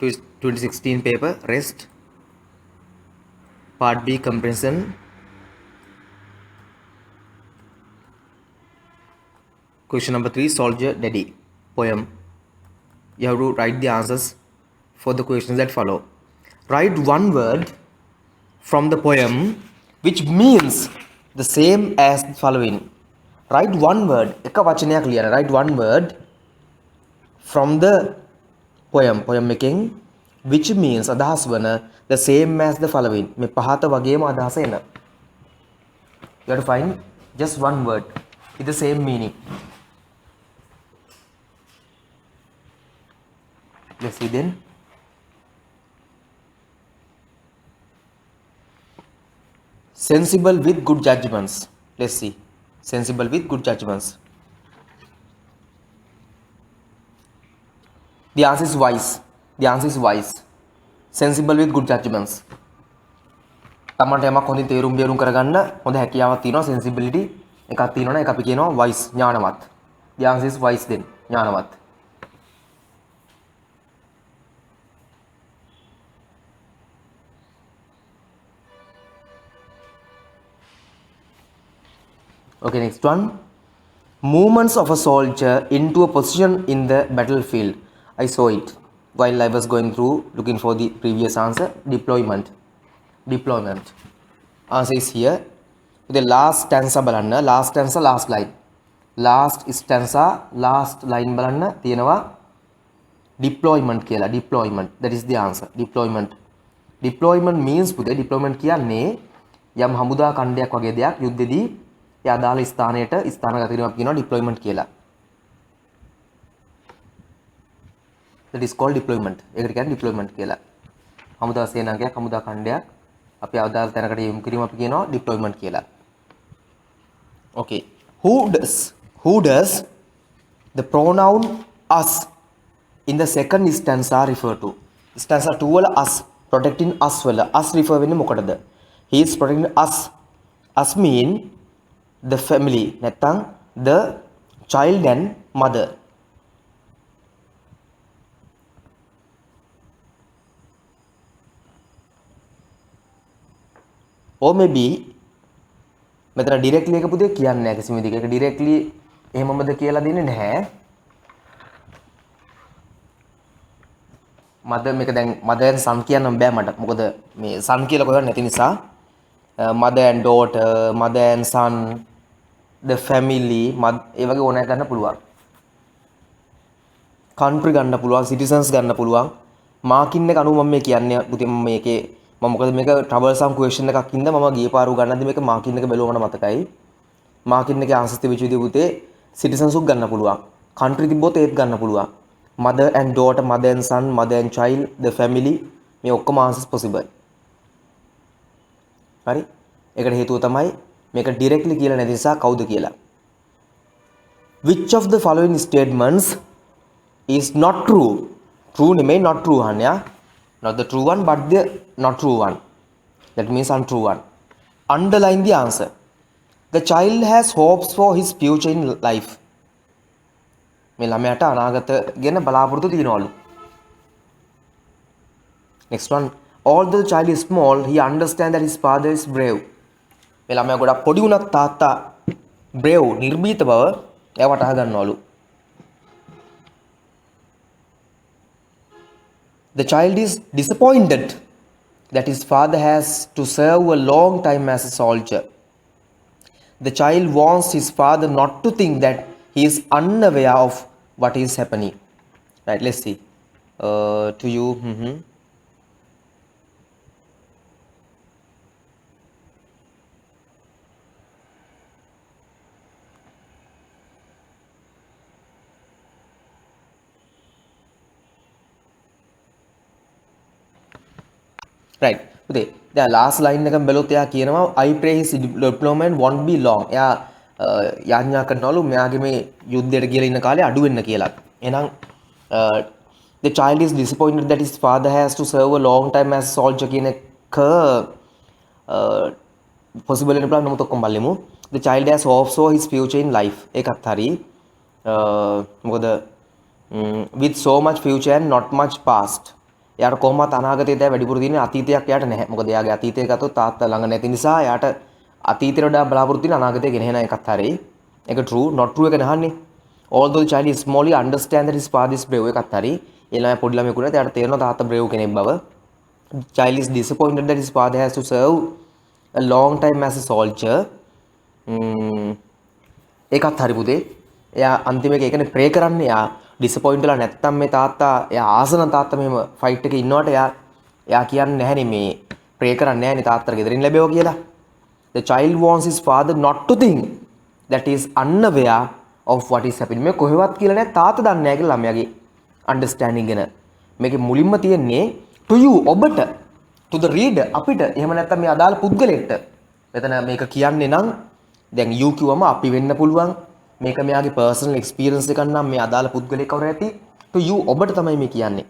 2016 paper, rest, part B comparison. Question number 3, Soldier Daddy poem. You have to write the answers for the questions that follow. Write one word from the poem which means the same as the following. Write one word, එක වචනයක් ලියන්න. Write one word from the poem making which means අදහස් වන the same as the following. මේ පහත වගේම අදහස එන. You have to find just one word with the same meaning. Let's see then. Sensible with good judgments. Let's see. Sensible with good judgments. The answer is wise. The answer is wise. Sensible with good judgments. තමන්ට යමක් හොඳින් තේරුම් බේරුම් කරගන්න හොඳ හැකියාවක් තියෙනවා, sensibility එකක් තියෙනවනේ, ඒක අපි කියනවා wise, ඥානවත්. The answer is wise then. ඥානවත්. Okay, next one. Movements of a soldier into a position in the battlefield. I saw it while I was going through looking for the previous answer. Deployment. Deployment. Answer is here. The last stanza balanna. Last stanza, last line. Last stanza, last line balanna. තියෙනවා deployment කියලා. Deployment. That is the answer. Deployment. Deployment means පුතේ deployment කියන්නේ යම් හමුදා කණ්ඩයක් වගේ දෙයක් යුද්ධෙදී ඒ අදාළ ස්ථානයට ස්ථානගත කිරීමක් කියනවා deployment කියලා. That is called deployment. ඒකට කියන්නේ deployment කියලා. හමුදා සේනාංගයක්, හමුදා කණ්ඩයක් අපි අදාළ තැනකට යොමු කිරීම අපි කියනවා deployment කියලා. Okay. Who does the pronoun us in the second stanza refer to? Stanza 2 වල us, protecting us වල us refer වෙන්නේ මොකටද? He is protecting us. Us mean the family, නැත්නම් the child and mother. Or maybe මෙතන directly එක පුතේ කියන්නේ නැහැ කිසිම විදිහක. ඒක directly එහෙමමද කියලා දෙන්නේ නැහැ. mother මේක දැන් mother and son කියන්න බෑ මට. මොකද මේ son කියලා කොහෙවත් නැති නිසා mother and daughter, mother and son, the family, ඒ වගේ ඕනෑ ගන්න පුළුවන්. country ගන්න පුළුවන්, citizens ගන්න පුළුවන්. marking එක අනුව මම මේ කියන්නේ පුතේ මම මේකේ මම මොකද මේක troublesome question එකක් ඉඳලා මම ගිය පාරු ගන්නදී මේක marking එක බැලුවා මට මතකයි. marking එකේ answers තිබිච්ච විදිහ පුතේ citizens උත් ගන්න පුළුවන්. country තිබ්බොත් ඒත් ගන්න පුළුවන්. mother and daughter, mother and son, mother and child, the family මේ ඔක්කොම answers possible. හරි? ඒකට හේතුව තමයි මේක directly කියලා නැති නිසා කවුද කියලා. Which of the following statements is not true? True නෙමෙයි, not true අහන්නේ. Not the true one but the not true one. That means untrue one. Underline the answer. The child has hopes for his future in life. මේ ළමයාට අනාගත ගැන බලාපොරොත්තු තියනවලු. Next one. Although the child is small, he understands that his father is brave. මේ ළමයා ගොඩක් පොඩි වුණත් තාත්තා brave, නිර්භීත බව එයා වටහා ගන්නවලු. The child is disappointed that his father has to serve a long time as a soldier. The child wants his father not to think that he is unaware of what is happening. Right, let's see. To you. Right. පුතේ දැන් last line එකම බැලුවොත් එයා කියනවා I pray his deployment won't be long. එයා යාඥා කරනවලු මෙයාගේ මේ යුද්ධයට ගිහලා ඉන්න කාලේ අඩු වෙන්න කියලා. එහෙනම් the child is disappointed that his father has to serve a long time as soldier කියන එක possible වෙන plan නමුත් ඔක්කොම බලමු. The child has hopes for his future in life. ඒකත් හරි. මොකද with so much future and not much past. එයාට කොහොමවත් අනාගතේ දැන් වැඩිපුර තියෙන අතීතයක් එයාට නැහැ. මොකද එයාගේ අතීතය ගත්තොත් තාත්තා ළඟ නැති නිසා එයාට අතීතයට වඩා බලාපොරොත්තු වෙන අනාගතය ගෙන එන එකත් හරියි. ඒක true not true එක නහන්නේ. Although the child is smallly understand that his father is brave එකත් හරි. ඒ ළමයා පොඩි ළමයෙකුට එයාට තේරෙනවා තාත්තා brave කෙනෙක් බව. Child is disappointed that his father has to serve a long time as a soldier. ඒකත් හරි පුතේ. එයා අන්තිම එක ඒකනේ ප්‍රේ කරන්නේ. එයා ඩිසපොයින්ට් වෙලා නැත්තම් මේ තාත්තා එයා ආසන තාත්තා මෙහෙම ෆයිට් එකේ ඉන්නවට එයා කියන්නේ නැහනේ මේ ප්‍රේ කරන්නේ නැහනේ තාත්තට ගෙදරින් ලැබෙවා කියලා. The child wants his father not to think that he is unaware of what is happening. මේ කොහෙවත් කියලා නැහැ තාත්තා දන්නේ නැහැ කියලා ළමයාගේ understanding ගැන. මේකේ මුලින්ම තියෙන්නේ to you ඔබට to the reader අපිට එහෙම නැත්නම් මේ අදාළ පුද්ගලයෙක්ට. මෙතන මේක කියන්නේ නම් දැන් you කිව්වම අපි වෙන්න පුළුවන්. මේක මෙයාගේ personal experience එකක් නම් මේ අදාළ පුද්ගලයෙක් කවුරු ඇති to you ඔබට තමයි මේ කියන්නේ.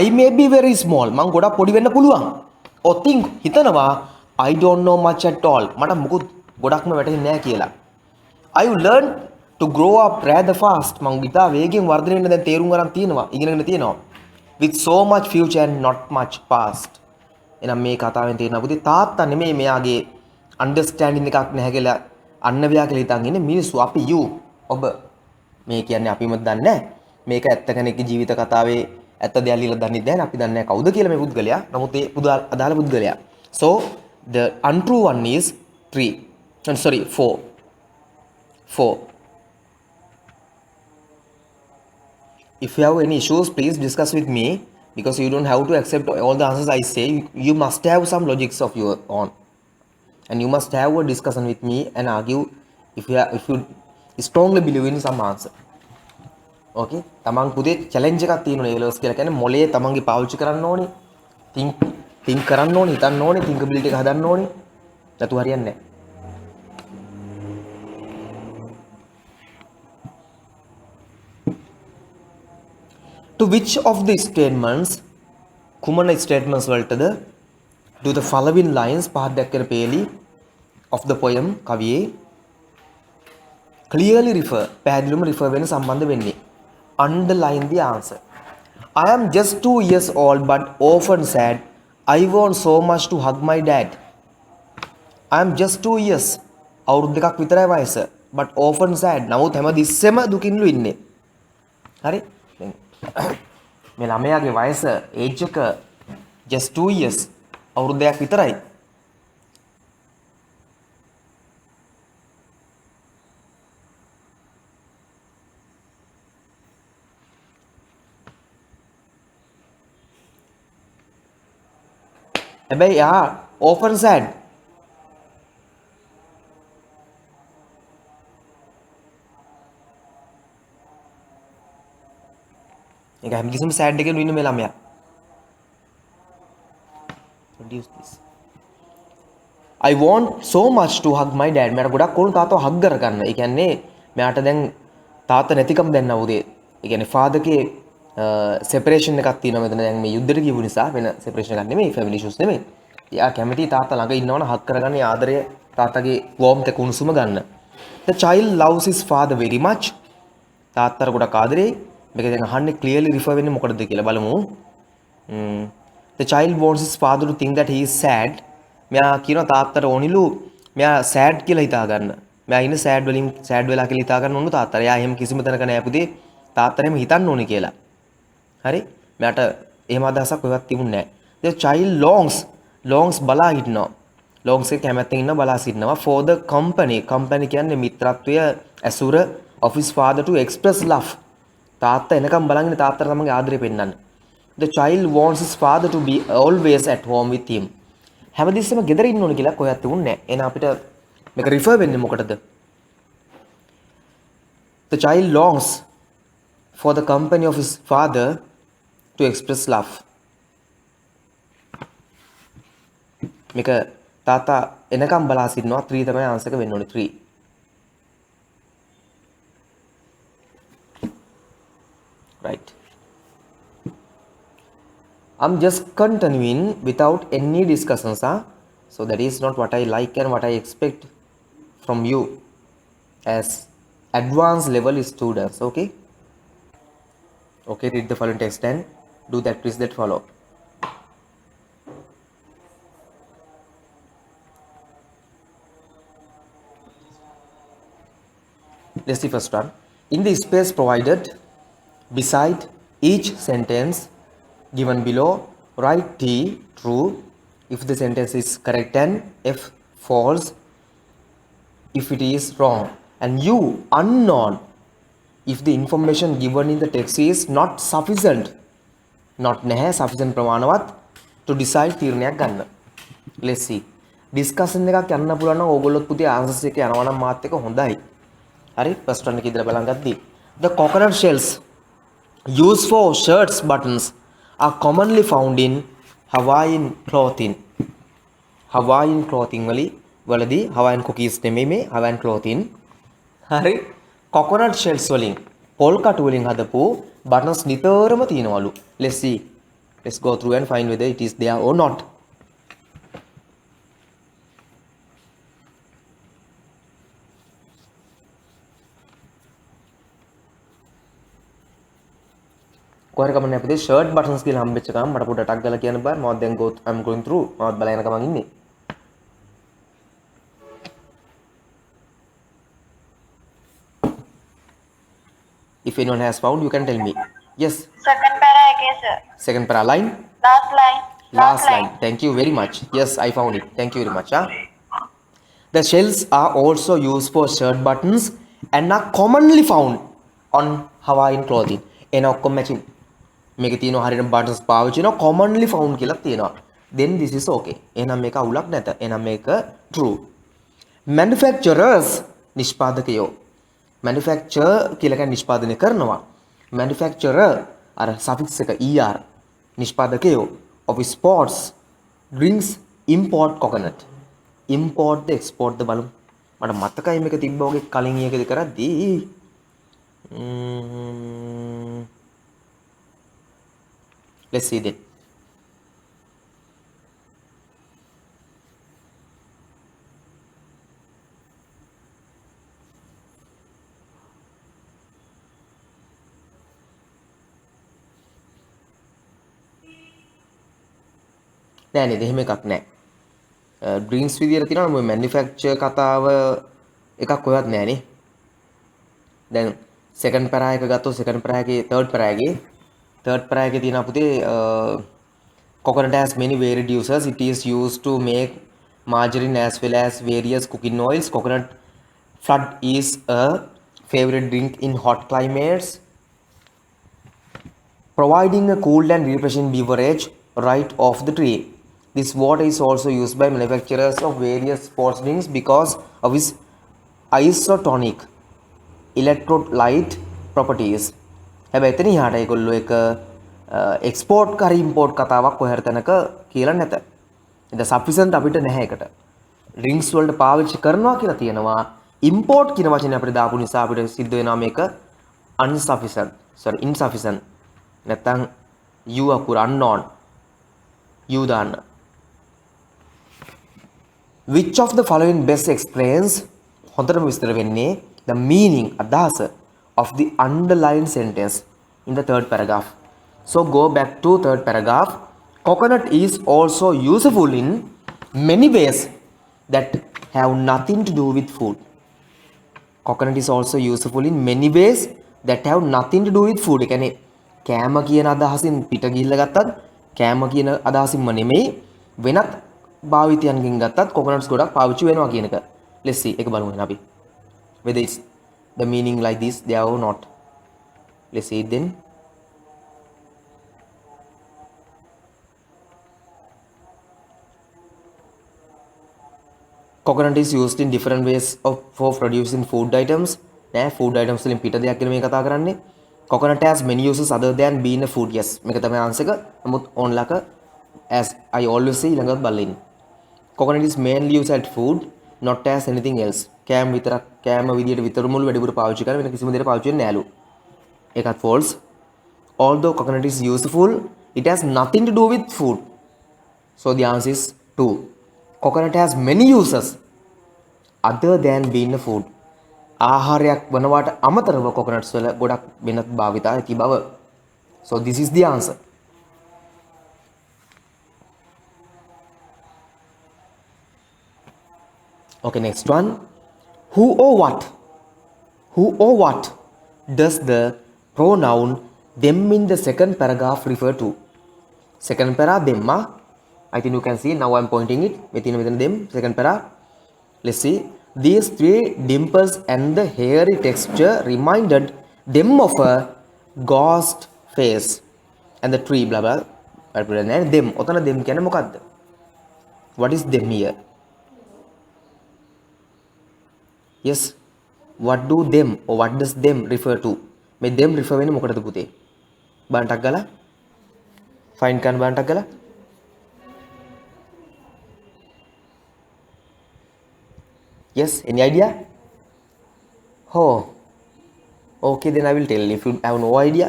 I may be very small මං ගොඩක් පොඩි වෙන්න පුළුවන්. or think හිතනවා I don't know much at all මට මොකුත් ගොඩක්ම වැටහෙන්නේ නැහැ කියලා. I will learn to grow up rather fast මං ඉතා වේගෙන් වර්ධනය වෙන්න දැන් තේරුම් ගන්න තියෙනවා ඉගෙනගෙන තියෙනවා. with so much future and not much past. එහෙනම් මේ කතාවෙන් තේරෙනවා පුතේ තාත්තා නෙමෙයි මෙයාගේ understanding එකක් නැහැ කියලා අන්නවයා කියලා හිතන් ඉන්නේ මිනිස්සු අපි you ඔබ මේ කියන්නේ අපිම දන්නේ නැහැ මේක ඇත්ත කෙනෙක්ගේ ජීවිත කතාවේ ඇත්ත දෙයක් ලියලා දන්නේ නැහැ අපි දන්නේ නැහැ කවුද කියලා මේ පුද්ගලයා නමුත් ඒ අදාළ පුද්ගලයා so the untrue one is 3 and sorry 4 if you have any issues please discuss with me because you don't have to accept all the answers I say you must have some logics of your own and you must have a discussion with me and argue if you strongly believe in some answer. Okay තමන් පුතේ challenge එකක් තියෙනවා ඒ levels කියලා කියන්නේ මොලේ තමන්ගේ පාවිච්චි කරන්න ඕනේ think කරන්න ඕනේ හිතන්න ඕනේ thinkability එක හදන්න ඕනේ නැතු හරියන්නේ නැහැ. To which of the statements කුමන statements වලටද do the following lines පහක් දැක්කන පේලි of the poem කවියේ clearly refer පැහැදිලිවම refer වෙන සම්බන්ධ වෙන්නේ underline the answer. I am just 2 years old but often sad I want so much to hug my dad. I am just 2 years අවුරුදු දෙකක් විතරයි වයස but often sad නමුත් හැම තිස්සෙම දුකින්ලු ඉන්නේ. හරි මේ ළමයාගේ වයස age එක just 2 years අවුරුදු දෙකක් විතරයි. හැබැයි often sad ඒක හැමතිස්සෙම sad එකේ ඉන්න මේ ළමයා reduce this I want so much to hug my dad මට ගොඩක් ඕන තාත්තව hug කරගන්න. ඒ කියන්නේ මෙයාට දැන් තාත්තා නැතිකම දැන් නවුදේ. ඒ කියන්නේ father ගේ separation එකක් තියෙනවා මෙතන දැන් මේ යුද්ධෙට ගිහුව නිසා වෙන separation එකක් නෙමෙයි family issues නෙමෙයි. එයා කැමති තාත්තා ළඟ ඉන්නවනම් hug කරගන්න ආදරය තාත්තගේ warmth එක උණුසුම ගන්න. The child loves his father very much. තාත්තට ගොඩක් ආදරේ. මේක දැන් අහන්නේ clearly refer වෙන්නේ මොකටද කියලා බලමු. The child wants his father to think that he is sad. මෙයා කියනවා තාත්තට ඕනිලු මෙයා sad කියලා හිතා ගන්න. මෙයා ඉන්නේ sad වලින් sad වෙලා කියලා හිතා ගන්න ඕනු තාත්තට. එයා එහෙම කිසිම තැනක නෑ පුතේ. තාත්තට එහෙම හිතන්න ඕනේ කියලා. හරි? මෙයාට එහෙම අදහසක් කොහෙවත් තිබුණේ නෑ. The child longs බලා හිටනවා. longs එක කැමැත්තෙන් ඉන්න බලා සිටනවා for the company කියන්නේ මිත්‍රත්වය ඇසුර of his father to express love. තාත්තා එනකම් බලන්නේ තාත්තට තමන්ගේ ආදරය පෙන්නන්න. The child wants his father to be always at home with him. හැමදෙස්සෙම ගෙදර ඉන්න ඕනේ කියලා කොහෙවත් තිබුණේ නැහැ. එහෙනම් අපිට මේක රිෆර් වෙන්නේ මොකටද? The child longs for the company of his father to express love. මේක තාත්තා එනකම් බලා සිටිනවා 3 තමයි ආන්සර් එක වෙන්න ඕනේ 3. Right. I'm just continuing without any discussions. So that is not what I like and what I expect from you as advanced level students. Okay. Okay, read the following text and Do the activities that follow. Let's see first one. In the space provided beside each sentence given below, write T true if the sentence is correct and F false if it is wrong, and U unknown if the information given in the text is not sufficient, not නැහැ sufficient ප්‍රමාණවත් to decide තීරණයක් ගන්න. Let's see. discussion එකක් යන්න පුළුවන් නම් ඕගොල්ලොත් පුතේ answers එක යනවා නම් මාත් එක හොඳයි. හරි first one එක ඉදලා බලන් ගද්දි the coconut shells used for shirts buttons are commonly found in Hawaiian clothing. Hawaiian clothing වලදී Hawaiian cookies නෙමෙයි මේ Hawaiian clothing. හරි coconut shells වලින් පොල් කටු වලින් හදපු buttons නිතරම තියෙනවලු. Let's see. Let's go through and find whether it is there or not. කොහරි කමන්නේ අපිට shirt buttons කියලා හම්බෙච්ච ගමන් මට පොඩ්ඩක් ටක් ගාලා කියන්න බෑ. මම දැන් I'm going through. මමත් බලලා යන ගමන් ඉන්නේ. If anyone has found, you can tell me. Yes. Second para again, sir. Second para line. Last line. Last line. Thank you very much. Yes, I found it. Thank you very much. The shells are also used for shirt buttons and are commonly found on Hawaiian clothing. එන ඔක්කොම matching. මේකේ තියෙනවා හරියට buttons පාවිච්චි කරනවා commonly found කියලා තියෙනවා. Then this is okay. එහෙනම් මේක අවුලක් නැත. එහෙනම් මේක true. Manufacturers නිෂ්පාදකයෝ. Manufacture කියලා කියන්නේ නිෂ්පාදනය කරනවා. Manufacturer අර suffix එක er නිෂ්පාදකයෝ of sports drinks import coconut. Import the export the බලමු. මට මතකයි මේක තිබ්බා වගේ කලින් එකේදී කරද්දී. Let's see that. නෑ නේද එහෙම එකක් නෑ. ඩ්‍රින්ක්ස් විදියට තියෙනවා මොකද මැනුෆැක්චර් කතාව එකක් කොහෙවත් නෑනේ. දැන් second para එක ගත්තොත් second para එකේ third para එකේ තියෙනවා පුතේ coconut has many varied uses. It is used to make margarine as well as various cooking oils. Coconut flood is a favorite drink in hot climates, providing a cool and refreshing beverage right off the tree. This water is also used by manufacturers of various sports drinks because of its isotonic electrolyte properties. හැබැයි එතන ඉහාට ඒගොල්ලෝ එක export කරි import කතාවක් කොහේ හරි තැනක කියලා නැත. ඉතින් සෆිෂන්ට් අපිට නැහැ ඒකට. ඩ්‍රින්ක්ස් වලට පාවිච්චි කරනවා කියලා තියෙනවා. ඉම්පෝර්ට් කියන වචනේ අපිට දාපු නිසා අපිට සිද්ධ වෙනවා මේක insufficient. නැත්තම් you අකුර unknown. you දාන්න. Which of the following best explains හොඳටම විස්තර වෙන්නේ the meaning අදහස of the underlined sentence in the third paragraph. So go back to third paragraph. Coconut is also useful in many ways that have nothing to do with food. Coconut is also useful in many ways that have nothing to do with food. ඒ කියන්නේ කෑම කියන අදහසින් පිට ගිහිල්ලා ගත්තත් කෑම කියන අදහසින්ම නෙමෙයි වෙනත් භාවිතයන්ගෙන් ගත්තත් coconuts ගොඩක් පාවිච්චි වෙනවා කියන එක. Let's see එක බලමු එහෙනම් අපි. Whether it's the meaning like this there or not. Let's see it then. Coconut is used in different ways for producing food items. නෑ food items වලින් පිට දෙයක් ගැන මේ කතා කරන්නේ. Coconut has many uses other than being a food. Yes මේක තමයි answer එක. නමුත් onlaka as I always say ඊළඟට බලන්න. Coconut is mainly used as food not as anything else. කෑම විතරක් කෑම විදියට විතරමුළු වැඩිපුර පාවිච්චි කරන වෙන කිසිම දෙයකට පාවිච්චි වෙන්නේ නෑලු. ඒකත් false. Although coconut is useful, it has nothing to do with food. So the answer is 2. Coconut has many uses other than being a food. ආහාරයක් වනවාට අමතරව coconuts වල ගොඩක් වෙනත් භාවිතා ඇති බව. So this is the answer. Okay, next one. Who or what? Who or what does the pronoun them in the second paragraph refer to? Second para them. I think you can see now I'm pointing it within them. Second para. Let's see. These three dimples and the hairy texture reminded them of a ghost face. And the tree blah blah. And them. Otana them කියන්නේ මොකක්ද? What is them here? Yes. What do them or what does them refer to? මේ them refer වෙන්නේ මොකටද පුතේ? බලන්න ටක් ගාලා. Find කරන්න බලන්න ටක් ගාලා. Yes, any idea? Oh. Okay, then I will tell. If you have no idea,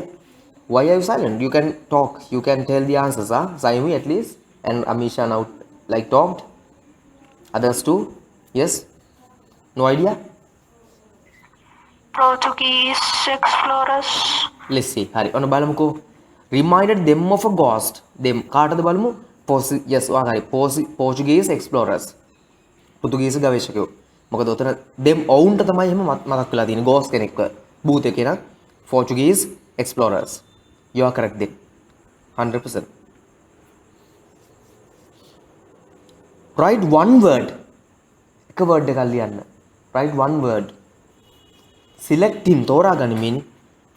why are you silent? You can talk. You can tell the answers, huh? Saimi at least. And Amisha now like talked. Others too. Yes. No idea? Portuguese explorers. Let's see. Hari. ඔන්න බලමුකෝ. Reminded them of a ghost. Them. කාටද බලමු? Yes. හරි. Portuguese explorers. පෘතුගීසි ගවේෂකයෝ. මොකද උතන them ඔවුන්ට තමයි එහෙම මතක් වෙලා තියෙන්නේ. ghost කෙනෙක්ව. භූතයෙක් කෙනෙක්. Portuguese explorers. You are correct then. 100%. Write one word. එක word එකක් ලියන්න. Write one word. Select him තෝරා ගනිමින්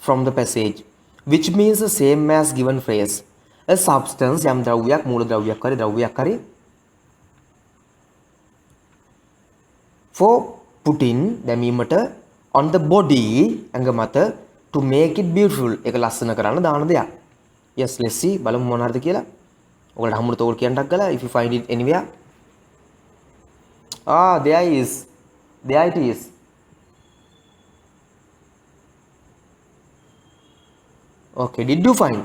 from the passage which means the same as given phrase. A substance යම් ද්‍රව්‍යයක් මූල ද්‍රව්‍යයක් හරි for putting දැමීමට on the body ඇඟ මත to make it beautiful ඒක ලස්සන කරන්න දාන දෙයක්. Yes, let's see බලමු මොන හරිද කියලා. ඔයාලට හම්බුනොත් ඕක කියන්නක් ගලා if you find it anywhere. There it is. Okay, did you find?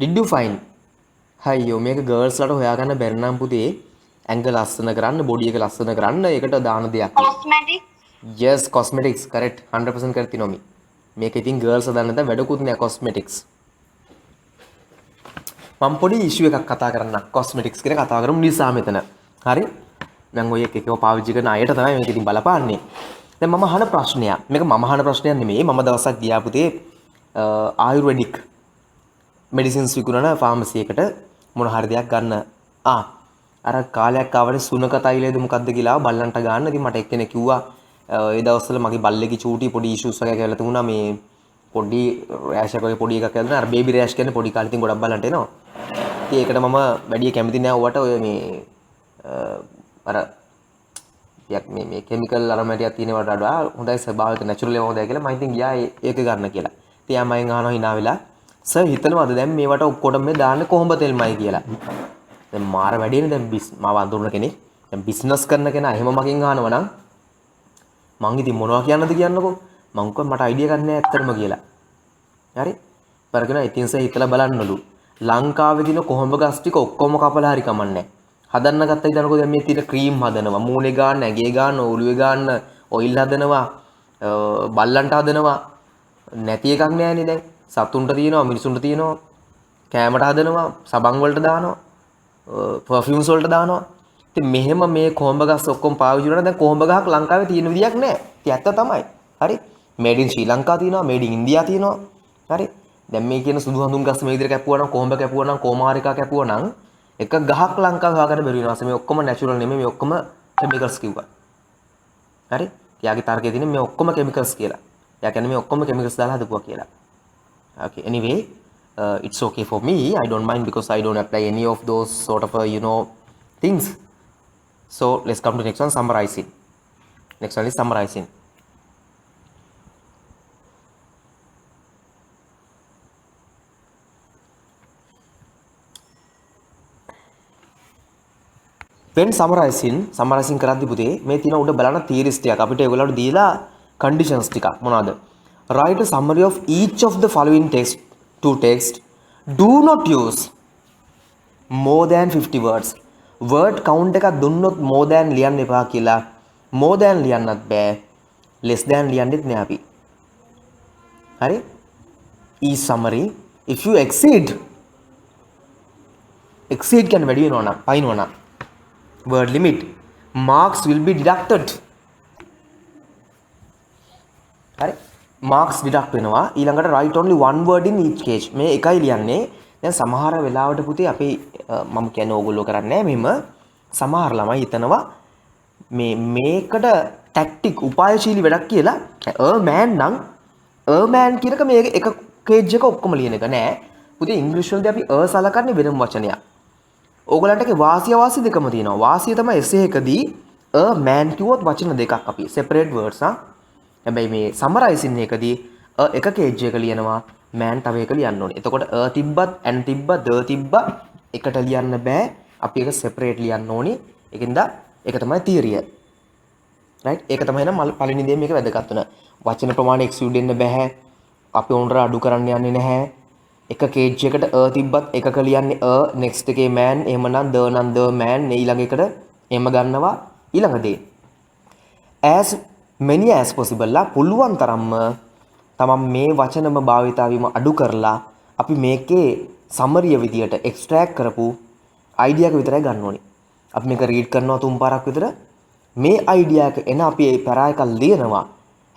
Did you find? අයියෝ මේක ගර්ල්ස් ලට හොයාගන්න බැරි නම් පුතේ ඇඟ ලස්සන කරන්න බොඩි එක ලස්සන කරන්න ඒකට දාන දෙයක්. Cosmetics. Yes, cosmetics correct 100% කරති නොමි. මේක ඉතින් ගර්ල්ස් හදන්න නැත්නම් වැඩකුත් නෑ cosmetics. මම පොඩි ඉෂුව එකක් කතා කරන්න cosmetics ගැන කතා කරමු නිසා මෙතන. හරි? මම ඔය එකව පාවිච්චි කරන අයට තමයි මේක ඉතින් බලපාන්නේ. දැන් මම අහන ප්‍රශ්නයක්. මේක මම අහන ප්‍රශ්නයක් නෙමෙයි. මම දවසක් ගියා පුතේ ආයුර්වේදික් මෙඩිසින්ස් විකුණන ෆාමසි එකට මොන හරි දෙයක් ගන්න. අර කාලයක් ආවනේ සුනක තෛලයද මොකද්ද කියලා බල්ලන්ට ගන්න. ඉතින් මට එක්කෙනෙක් කිව්වා ඒ දවස්වල මගේ බල්ලේගේ චූටි පොඩි ඉෂුස් වගේ කියලා තිබුණා මේ පොඩි රෑෂ් එකක් වගේ පොඩි එකක් ඇවිල්ලා අර බේබි රෑෂ් කියන්නේ පොඩි කාලේ ඉතින් ගොඩක් බලන්ට එනවා. ඉතින් ඒකට මම වැඩි කැමති නෑ ඔයාට ඔය මේ අර යක් මේ කිමිකල් අරමැටියක් තියෙනවට වඩා හොඳයි ස්වභාවික නැචරල් ඒවා හොඳයි කියලා මම ඉතින් ගියා ඒක ගන්න කියලා. ඉතින් යා මයින් අහනවා hina වෙලා සර් හිතනවාද දැන් මේවට ඔක්කොටම මේ දාන්නේ කොහොඹ තෙල්මයි කියලා. දැන් මාර වැඩේනේ දැන් මාව අඳුරන කෙනෙක්. දැන් බිස්නස් කරන කෙනා එහෙම මගෙන් අහනවා නම් මං ඉතින් මොනවා කියන්නද කියන්නකෝ. මං කිව්වා මට අයිඩියා ගන්න නෑ ඇත්තටම කියලා. හරි? පරගෙන ඉතින් සර් හිතලා බලන්නලු. ලංකාවේ දින කොහොඹ ගස් ටික ඔක්කොම කපලා හරි කමන්නේ. හදන්න ගත්තයි දනකෝ දැන් මේ තියෙන ක්‍රීම් හදනවා, මූණේ ගන්න, ඇඟේ ගන්න, ඔළුවේ ගන්න, ඔයිල් හදනවා, බල්ලන්ට හදනවා. නැති එකක් නෑනේ දැන්. සතුන්ට තියෙනවා, මිනිසුන්ට තියෙනවා. කෑමට හදනවා, සබන් වලට දානවා, පර්ෆියුම්ස් වලට දානවා. ඉතින් මෙහෙම මේ කොහොඹ ගස් ඔක්කොම පාවිච්චි කරනවා. දැන් කොහොඹ ගහක් ලංකාවේ තියෙන විදියක් නෑ. ඉතින් ඇත්ත තමයි. හරි? මේඩ් ඉන් ශ්‍රී ලංකා තියෙනවා, මේඩ් ඉන් ඉන්දියා තියෙනවා. හරි? දැන් මේ කියන සුදු හඳුන් ගස් මේ විදිහට කැපුවා නම් කොහොඹ කැපුවා නම් කොමාරිකා කැපුවා නම් එක ගහක් ලංකාවේ හොයාගන්න බැරි වෙනවා. මේ ඔක්කොම නැචරල් නෙමෙයි මේ ඔක්කොම කෙමිකල්ස් කිව්වා. හරි? යාගේ තර්කයේ තියෙන මේ ඔක්කොම කෙමිකල්ස් කියලා. යා කියන්නේ මේ ඔක්කොම කෙමිකල්ස් දාලා හදපුවා කියලා. Okay, anyway, it's okay for me. I don't mind because I don't apply any of those sort of things. So let's come to next one, summarizing. Next one is summarizing. When summarizing කරද්දි පුතේ මේ තියෙන උඩ බලන theories ටික අපිට ඒගොල්ලන්ට දීලා conditions ටික මොනවාද? Write a summary of each of the following text. Do not use more than 50 words. Word count එකක් දුන්නොත් more than ලියන්න එපා කියලා. more than ලියන්නත් බෑ. less than ලියන්නෙත් නෑ අපි. හරි? is summary if you exceed කියන්නේ වැඩි වෙනවා නම් පයින්නවා නම් word limit marks will be deducted. හරි? marks deduct වෙනවා. ඊළඟට write only one word in each case. මේ එකයි ලියන්නේ. දැන් සමහර වෙලාවට පුතේ අපි මම කියන්නේ ඕගොල්ලෝ කරන්නේ මෙහෙම සමහර ළමයි හිතනවා මේකට ටැක්ටික් උපායශීලී වැඩක් කියලා man නම් man කියන එක මේ එක කේජ් එක ඔක්කොම ලියන එක නෑ. පුතේ ඉංග්‍රීසි වලදී අපි සලකන්නේ වෙනම වචනයක්. ඕගලන්ට වාසිය වාසි දෙකම තියෙනවා. වාසිය තමයි essay එකදී man කිව්වොත් වචන දෙකක් අපි separate words හැබැයි මේ සමරයිසින් එකදී එක කේජ් එක ලියනවා man තව එක ලියන්න ඕනේ. එතකොට තිබ්බත් and තිබ්බත් තිබ්බත් එකට ලියන්න බෑ. අපි ඒක separate ලියන්න ඕනේ. ඒකින්ද ඒක තමයි theory. right? ඒක තමයි නම් පළවෙනි දේ මේක වැදගත් වෙන. වචන ප්‍රමාණය exceed වෙන්න බෑ. අපි උන්ට අඩු කරන්න යන්නේ නැහැ. එක කේජ් එකට තිබ්බත් එකක ලියන්නේ next එකේ man එහෙමනම් the නම් the man ඊළඟ එකට එහෙම ගන්නවා. ඊළඟ දේ as many as possible ලා පුළුවන් තරම්ම තමන් මේ වචනම භාවිතාවීම අඩු කරලා අපි මේකේ සමරිය විදියට එක්ස්ට්‍රැක්ට් කරපු අයිඩියා එක විතරයි ගන්න ඕනේ. අපි මේක රීඩ් කරනවා තුන් පාරක් විතර මේ අයිඩියා එක එන අපි ඒ පැරා එකක් ලියනවා.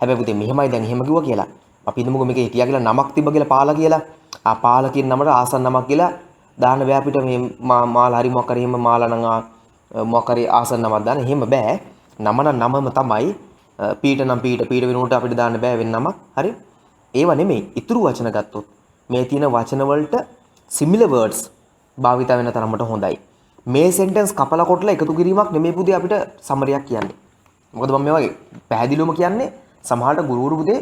හැබැයි පුතේ මෙහෙමයි දැන් එහෙම කිව්වා කියලා. අපි හිතමුකෝ මේකේ හිටියා කියලා නමක් තිබ්බ කියලා පාලා කියලා. පාලා කියන නමට ආසන්න නමක් කියලා දාන්න බෑ අපිට මේ මාලා හරි මොකක් හරි එහෙම මාලා නම් මොකක් හරි ආසන්න නමක් දාන්න. එහෙම බෑ. නම නම් නමම තමයි. පීට නම් පීට වෙනුවට අපිට දාන්න බෑ වෙන නමක්. හරි? ඒව නෙමෙයි. ඉතුරු වචන ගත්තොත් මේ තියෙන වචන වලට similar words භාවිත වෙන තරමට හොඳයි. මේ sentence කපලා කොටලා එකතු කිරීමක් නෙමෙයි පුතේ අපිට සමරියක් කියන්නේ. මොකද මම මේ වගේ පැහැදිලිවම කියන්නේ සමහරට ගුරුවරු පුතේ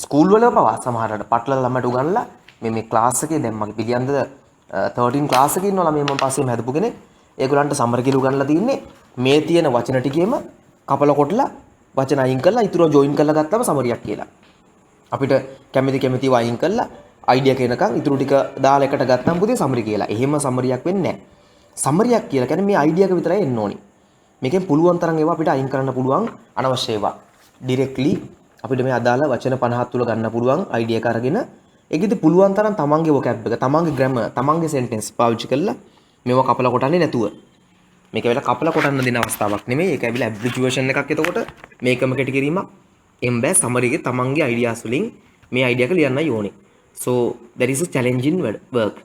ස්කූල් වල පවා සමහරට පටලලා ළමයට උගන්ලා මේ ක්ලාස් එකේ දැන් මගේ පිළියන්ද 13 ක්ලාස් එකේ ඉන්නවා ළමයි මම පස්සේම හදපු කෙනෙක්. ඒගොල්ලන්ට සමර කියලා උගන්ලා තින්නේ මේ තියෙන වචන ටිකේම කපලා කොටලා වචන අයින් කරලා ඉතුරු ජොයින් කරලා ගත්තම සමරියක් කියලා. අපිට කැමති වයින් කරලා අයිඩියා කෙනකන් ඉතුරු ටික දාලා එකට ගත්තම පුතේ සමරි කියලා. එහෙම සමරියක් වෙන්නේ නැහැ. සමරියක් කියලා කියන්නේ මේ අයිඩියා එක විතරයි එන්න ඕනි. මේකෙන් පුළුවන් තරම් ඒවා අපිට අයින් කරන්න පුළුවන් අනවශ්‍ය ඒවා. ඩිරෙක්ට්ලි අපිට මේ අදාළ වචන 50 තුල ගන්න පුළුවන් අයිඩියා එක අරගෙන ඒකෙදි පුළුවන් තරම් තමන්ගේ vocab එක, තමන්ගේ grammar, තමන්ගේ sentence පාවිච්චි කරලා මේවා කපලා කොටන්නේ නැතුව. මේක වෙලා කපලා කොටන්න දෙන අවස්ථාවක් නෙමෙයි. ඒක ඇවිල්ලා abbreviation එකක්. එතකොට මේකම කෙටි කිරීමක් එම් බෑ. summary එකේ තමන්ගේ ideas වලින් මේ idea එක ලියන්නයි ඕනේ. So that is a challenging work.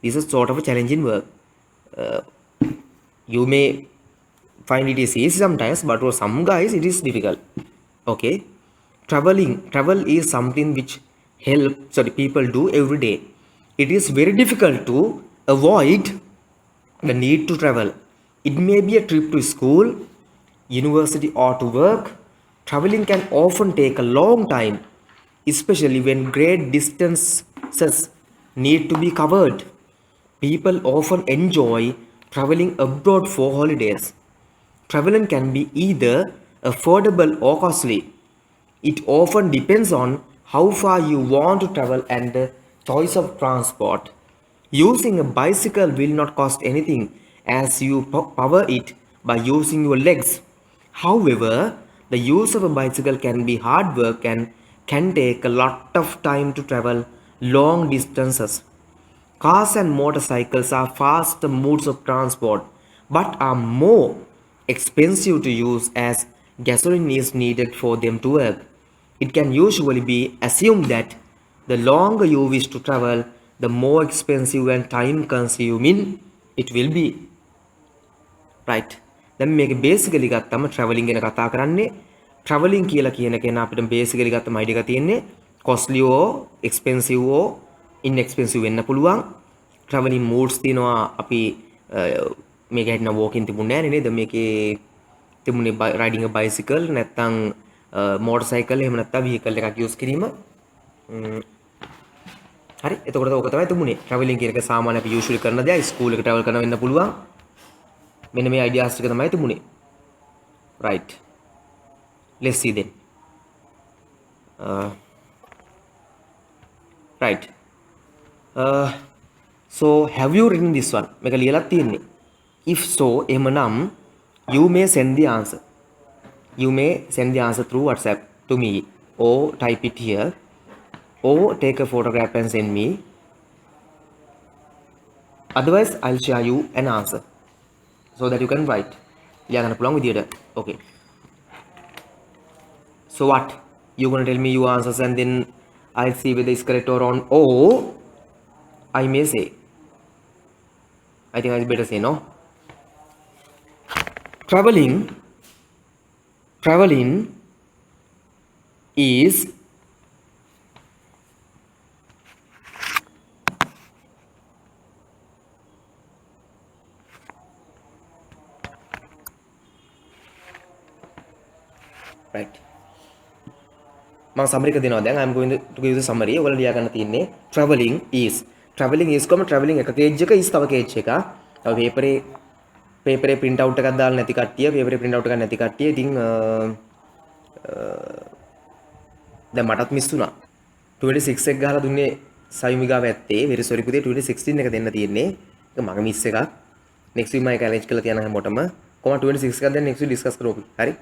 This is sort of a challenging work. You may find it is easy sometimes, but for some guys it is difficult. Okay. Travel is something which people do every day. It is very difficult to avoid the need to travel. It may be a trip to school, university or to work. Traveling can often take a long time, especially when great distances need to be covered. People often enjoy traveling abroad for holidays. Traveling can be either affordable or costly. It often depends on how far you want to travel and the choice of transport. Using a bicycle will not cost anything as you power it by using your legs. However, the use of a bicycle can be hard work and can take a lot of time to travel long distances. Cars and motorcycles are fast modes of transport but are more expensive to use as gasoline is needed for them to work. It can usually be assumed that the longer you wish to travel, the more expensive and time consuming it will be. Right. දැන් මේක basically ගත්තම traveling ගැන කතා කරන්නේ. traveling කියලා කියන කෙනා අපිට basically ගත්තම idea එක තියෙන්නේ costly or expensive or inexpensive වෙන්න පුළුවන්. traveling modes තියෙනවා අපි මේක හිටන walking තිබුණේ නැහැ නේද? මේකේ තිබුණේ riding a bicycle නැත්නම් motorcycle එහෙම නැත්නම් vehicle එකක් use කිරීම. හරි. එතකොට ඕක තමයි තිබුණේ. traveling කියන එක සාමාන්‍ය අපි usually කරන දේ. school එක travel කරන වෙන්න පුළුවන්. මෙන්න මේ ideas ටික තමයි තිබුණේ. right. Let's see then. Right. So have you written this one? මේක ලියලා තියෙන්නේ. If so, එහෙමනම් you may send the answer. You may send the answer through WhatsApp. to me, or type it here, or take a photograph and send me. Otherwise, I'll share you an answer so that you can write. ලියාගන්න පුළුවන් විදියට. Okay. So what? You're gonna tell me your answers and then I'll see whether it's correct or wrong. Or I may say. I think I better say no. Traveling is right. මම summary එක දෙනවා දැන්. I'm going to give the summary. ඔයාලා ලියා ගන්න තියෙන්නේ traveling is traveling එක page එක is තව page එකක්. තව paper print out එකක් දාලා නැති කට්ටිය paper print out එකක් නැති කට්ටිය ඉතින් දැන් මටත් මිස් වුණා. 26 එක ගහලා දුන්නේ සයුමිගාව ඇත්තේ. very sorry පුතේ 2016 එක දෙන්න තියෙන්නේ. ඒක මගේ මිස් එකක්. next week මම ඒක arrange කරලා තියන හැමෝටම කොහොම 26 එකක් දැන් next week discuss කරමු. හරි?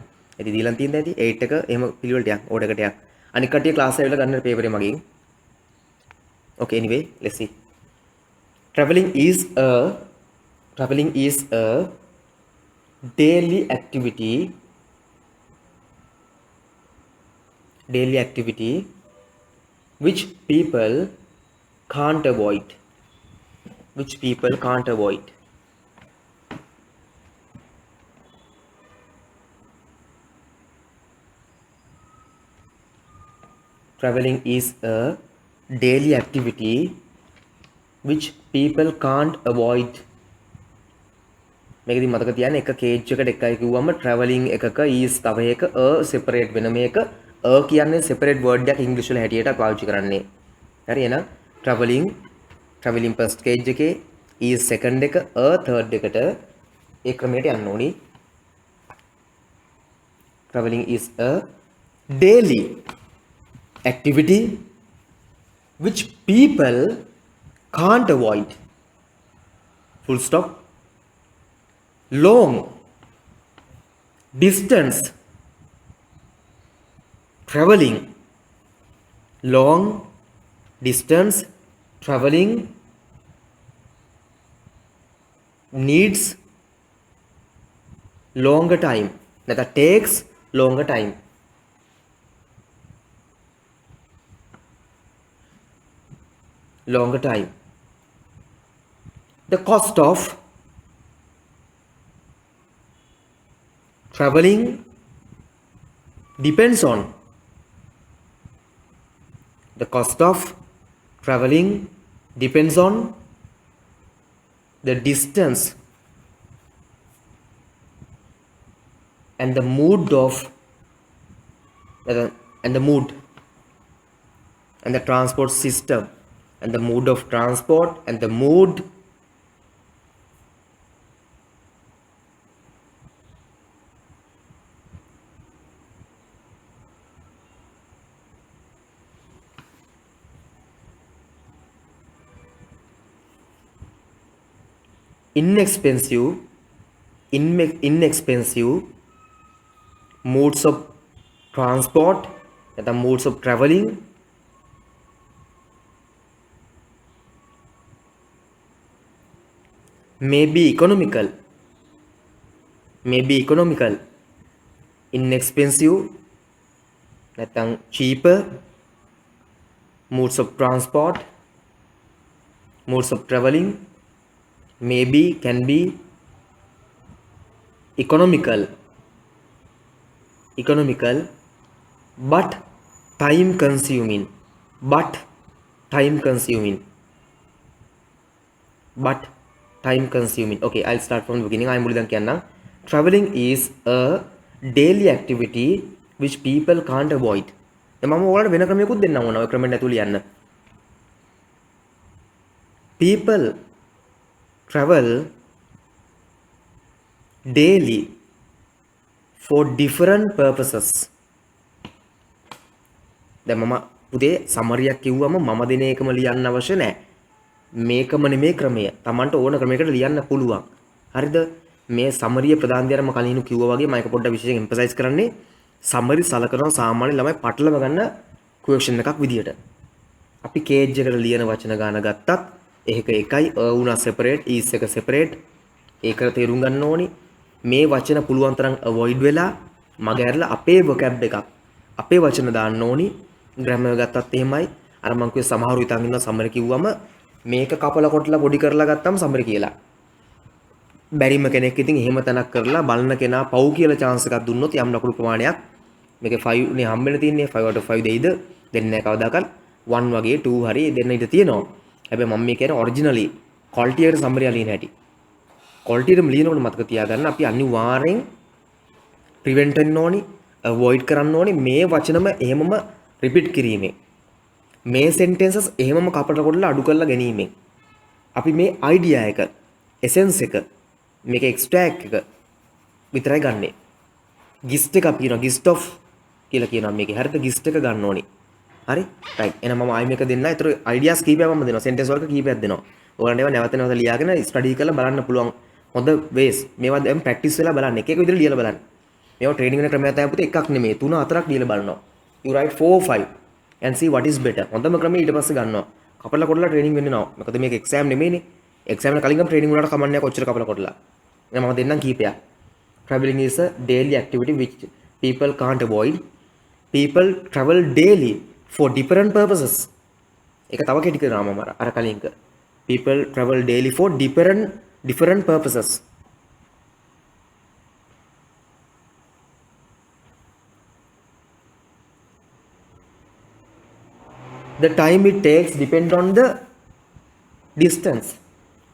ඉතින් දීලා තියෙන ඇති 8 එක එහෙම පිළිවෙලට යන්න ඕඩර් එකට යන්න. අනික කට්ටිය ක්ලාස් එකේ ගන්න paper එක මගෙන්. Okay, anyway, let's see. Traveling is a daily activity which people can't avoid. Traveling is a daily activity which people can't avoid. මේකදී මතක තියාගන්න එක කේජ් එකට එකයි කිව්වම traveling එකක is තව එක a separate වෙන මේක a කියන්නේ separate word එකක් ඉංග්‍රීසි වල හැටියට පාවිච්චි කරන්නේ. හරි එහෙනම් traveling first cage එකේ is second එක a third එකට ඒ ක්‍රමයට යන්න ඕනි. Traveling is a daily activity which people can't avoid. Full stop. Long distance traveling needs longer time. That takes longer time. The cost of traveling depends on the distance and the mood and the transport system and the mode of transport and the mood inexpensive modes of transport and the modes of traveling may be economical. Inexpensive නැත්නම් cheaper modes of transport, modes of traveling maybe can be economical but time consuming. Okay, I'll start from the beginning. I'm මුලින් කියන්නම්. Traveling is a daily activity which people can't avoid. මම ඔයාලට වෙන ක්‍රමයකුත් දෙන්නම් ඕන. ඔය ක්‍රමෙන් ඇතුළේ යන්න. People travel daily for different purposes. දැන් මම පුතේ සමරියක් කිව්වම මම දෙන එකම ලියන්න අවශ්‍ය නැහැ. මේකම නෙමේ ක්‍රමය. Tamanට ඕන ක්‍රමයකට ලියන්න පුළුවන්. හරිද? මේ සමරිය ප්‍රධාන දේට මම කලින් කිව්වා වගේ මම ඒක පොඩ්ඩක් විශේෂයෙන් එම්ෆසයිස් කරන්නේ සමරි සලකනවා සාමාන්‍ය ළමයි පටලව ගන්න ක්වෙස්චන් එකක් විදියට. අපි කේජ් එකට ලියන වචන ගාන ගත්තත් ඒක එකයි වුණා සෙපරේට් ඊස් එක සෙපරේට් ඒකට තේරුම් ගන්න ඕනි. මේ වචන පුළුවන් තරම් අවොයිඩ් වෙලා මග ඇරලා අපේ vocab එකක් අපේ වචන දාන්න ඕනි. ග්‍රැමර් ගත්තත් එහෙමයි. අර මං කිව්වේ සමහරු හිතන් ඉන්නවා සමරි කිව්වම මේක කපලා කොටලා පොඩි කරලා ගත්තම සමරි කියලා. බැරිම කෙනෙක් ඉතින් එහෙම තැනක් කරලා බලන කෙනා පව් කියලා chance එකක් දුන්නොත් යම් ලකුණු ප්‍රමාණයක් මේකේ 5 නේ හම්බෙන්න තියන්නේ 5 out of 5 දෙයිද දෙන්නේ නැහැ කවදාකවත් 1 වගේ 2 හරි දෙන්න ඉඩ තියෙනවා. හැබැයි මම මේ කියන්නේ ඔරිජිනලි ක්වොලිටි එකට සම්බරය ලියන හැටි. ක්වොලිටි එකම ලියනකොට මතක තියාගන්න අපි අනිවාර්යෙන් ප්‍රිවෙන්ට් වෙන්න ඕනි, අවොයිඩ් කරන්න ඕනි මේ වචනම එහෙමම රිපීට් කිරීමෙන්. මේ සෙන්ටෙන්සස් එහෙමම කපට කොටලා අඩු කරලා ගැනීමෙන්. අපි මේ අයිඩියා එක, එසෙන්ස් එක, මේක එක්ස්ට්‍රැක්ට් එක විතරයි ගන්නෙ. ගිස්ට් එක අපි කියනවා ගිස්ට් ඔෆ් කියලා කියනවා මේකේ. හරිද? ගිස්ට් එක ගන්න ඕනි. හරි? රයිට්. එහෙනම් මම ආයි මේක දෙන්න. ඒතර අයිඩියාස් කීපයක් මම දෙනවා. සෙන්ටෙන්ස් වලක කීපයක් දෙනවා. ඔයාලට ඒවා නැවත නැවත ලියාගෙන ස්ටඩි කරලා බලන්න පුළුවන්. හොඳ වේස්. මේවා දැන් ප්‍රැක්ටිස් වෙලා බලන්න. එක එක විදිහට ලියලා බලන්න. මේවා ට්‍රේනින් වෙන ක්‍රමයක් තමයි පුතේ එකක් නෙමෙයි. 3 4ක් ලියලා බලනවා. You write 4 or 5 and see what is better. හොඳම ක්‍රමය ඊට පස්සේ ගන්නවා. කපලා කොටලා ට්‍රේනින් වෙන්නේ නැහැ. මොකද මේක එක්සෑම් නෙමෙයිනේ. එක්සෑම් එක කලින්ම ට්‍රේනින් වුණාට කමන්නේ නැහැ කොච්චර කපලා කොටලා. එහෙනම් මම දෙන්නම් කීපයක්. Traveling is a daily activity which people can't avoid. People travel daily for different purposes. ඒක තව කෙටි කරනවා මම අර කලින්ක. People travel daily for different purposes. The time it takes depend on the distance.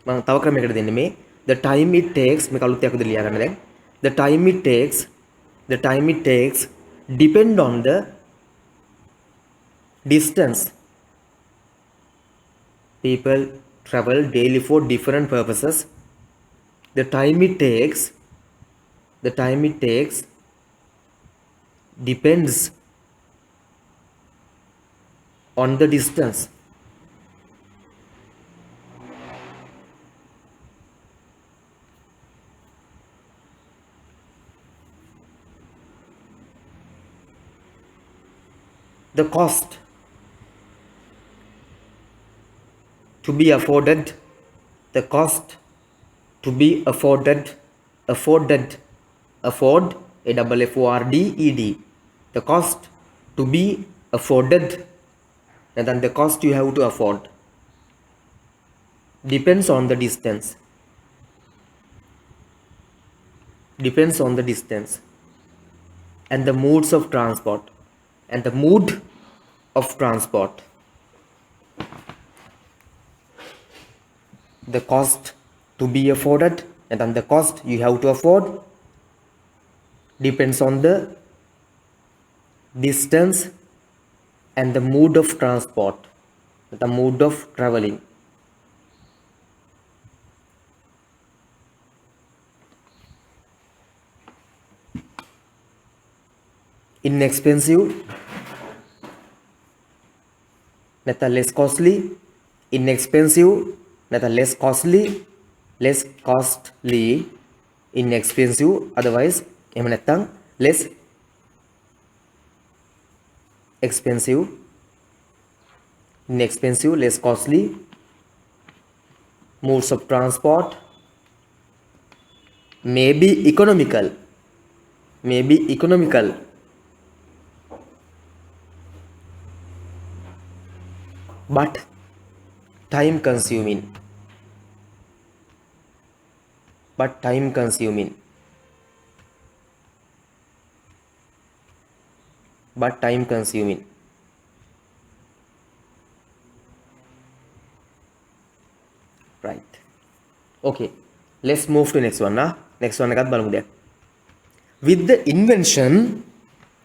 මම තව ක්‍රමයකට දෙන්නේ මේ the time it takes මේක අලුත් එකක් විදිහට ලියා ගන්න දැන්. The time it takes depend on the distance. People travel daily for different purposes. The time it takes depends on the distance. The cost to be afforded, the cost to be afforded, afford, A-F-F-O-R-D-E-D, the cost to be afforded, and then the cost you have to afford, depends on the distance, and the modes of transport, and the mood of transport. The cost to be afforded and then the cost you have to afford depends on the distance and the mood of transport, the mood of traveling. Inexpensive, නැත්නම් less costly, inexpensive නැත්නම් less costly, inexpensive, otherwise එහෙම නැත්නම් less expensive, inexpensive, less costly, modes of transport, maybe economical, but time consuming, right? Okay, let's move to next one. Next one එකත් බලමු දැන්. With the invention,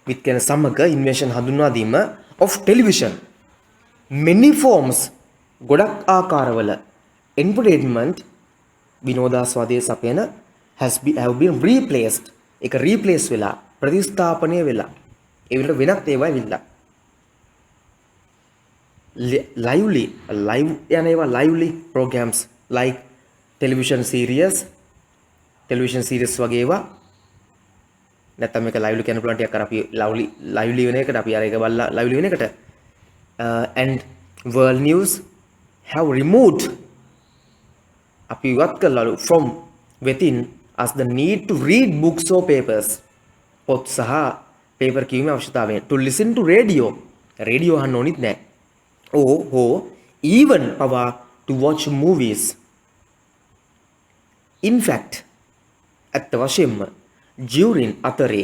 with කියන සමග invention හඳුන්වා දීම of television, many forms ගොඩක් ආකාරවල entertainment විනෝදාස්වාදයේ සපයන have been replaced. ඒක replace වෙලා ප්‍රතිස්ථාපනය වෙලා ඒ විතර වෙනත් ඒවා ඇවිල්ලා live යන ඒවා lively programs like television series වගේ ඒවා නැත්නම් මේක ලයිව්ලි කියන පුළුවන් ටිකක් අර අපි ලයිව්ලි වෙන එකට අපි අර ඒක බලලා ලයිව්ලි වෙන එකට and world news have removed අපි ඉවත් කළාලු from within us the need to read books or papers පොත් සහ පේපර් කියවීමේ අවශ්‍යතාවය to listen to radio radio අහන්න ඕනිත් නැහැ or even power to watch movies in fact ඇත්ත වශයෙන්ම during අතරේ